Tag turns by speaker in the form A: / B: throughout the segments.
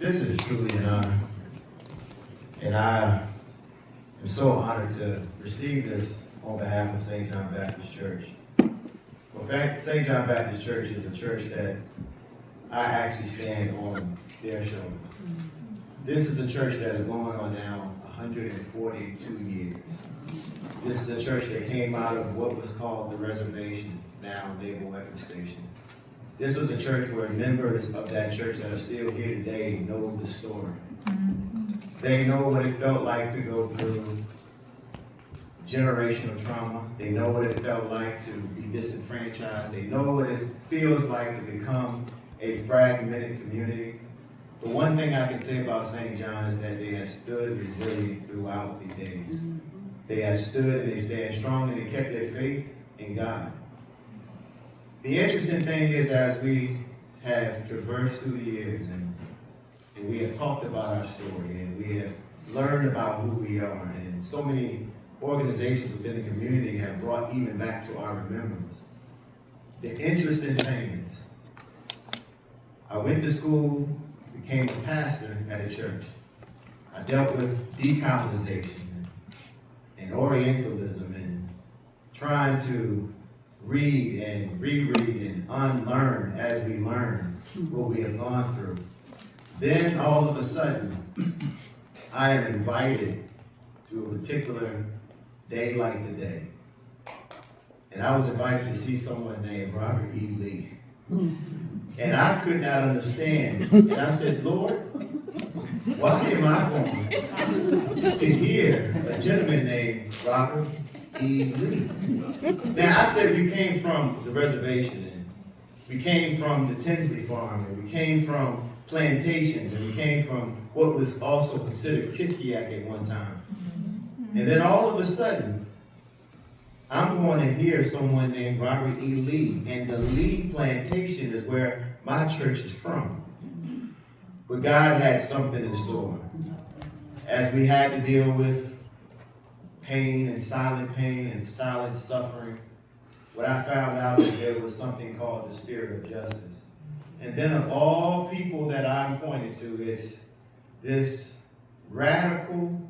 A: This is truly an honor, and I am so honored to receive this on behalf of St. John Baptist Church. In fact, St. John Baptist Church is a church that I actually stand on their shoulders. This is a church that is going on now 142 years. This is a church that came out of what was called the Reservation, now Naval Weapons Station. This was a church where members of that church that are still here today know the story. They know what it felt like to go through generational trauma. They know what it felt like to be disenfranchised. They know what it feels like to become a fragmented community. The one thing I can say about St. John is that they have stood resilient throughout the days. They have stood and they stand strong and they kept their faith in God. The interesting thing is, as we have traversed through the years and we have talked about our story and we have learned about who we are, and so many organizations within the community have brought even back to our remembrance. The interesting thing is, I went to school, became a pastor at a church. I dealt with decolonization and Orientalism and trying to read and reread and unlearn as we learn what we have gone through. Then all of a sudden, I am invited to a particular day like today. And I was invited to see someone named Robert E. Lee. And I could not understand. And I said, Lord, why am I going to hear a gentleman named Robert E. Lee? Now, I said we came from the reservation, and we came from the Tinsley farm, and we came from plantations, and we came from what was also considered Kiskiak at one time. And then all of a sudden, I'm going to hear someone named Robert E. Lee, and the Lee plantation is where my church is from. But God had something in store. As we had to deal with pain and silent suffering, what I found out is there was something called the spirit of justice. And then of all people that I'm pointed to is this radical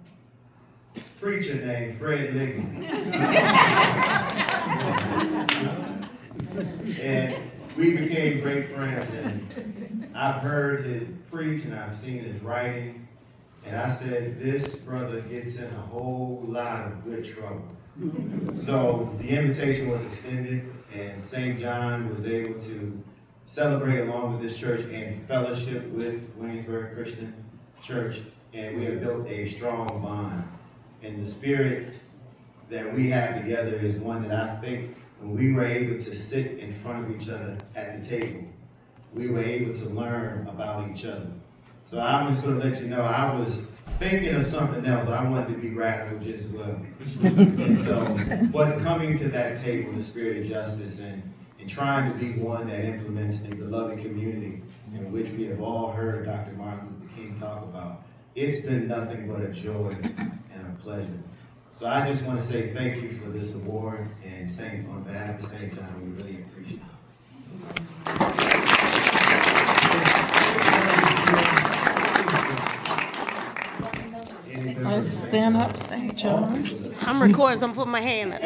A: preacher named Fred Liggett. And we became great friends, and I've heard him preach and I've seen his writing, and I said, this brother gets in a whole lot of good trouble. So the invitation was extended, and St. John was able to celebrate along with this church and fellowship with Williamsburg Christian Church, and we have built a strong bond. And the spirit that we have together is one that I think when we were able to sit in front of each other at the table, we were able to learn about each other. So I'm just going to let you know, I was thinking of something else. I wanted to be radical just as well. And so, but coming to that table, the spirit of justice and trying to be one that implements the beloved community in which we have all heard Dr. Martin Luther King talk about, it's been nothing but a joy and a pleasure. So I just want to say thank you for this award, and on behalf of St. John, we really appreciate it.
B: Let's stand up, St. John.
C: I'm recording, so I'm putting my hand up.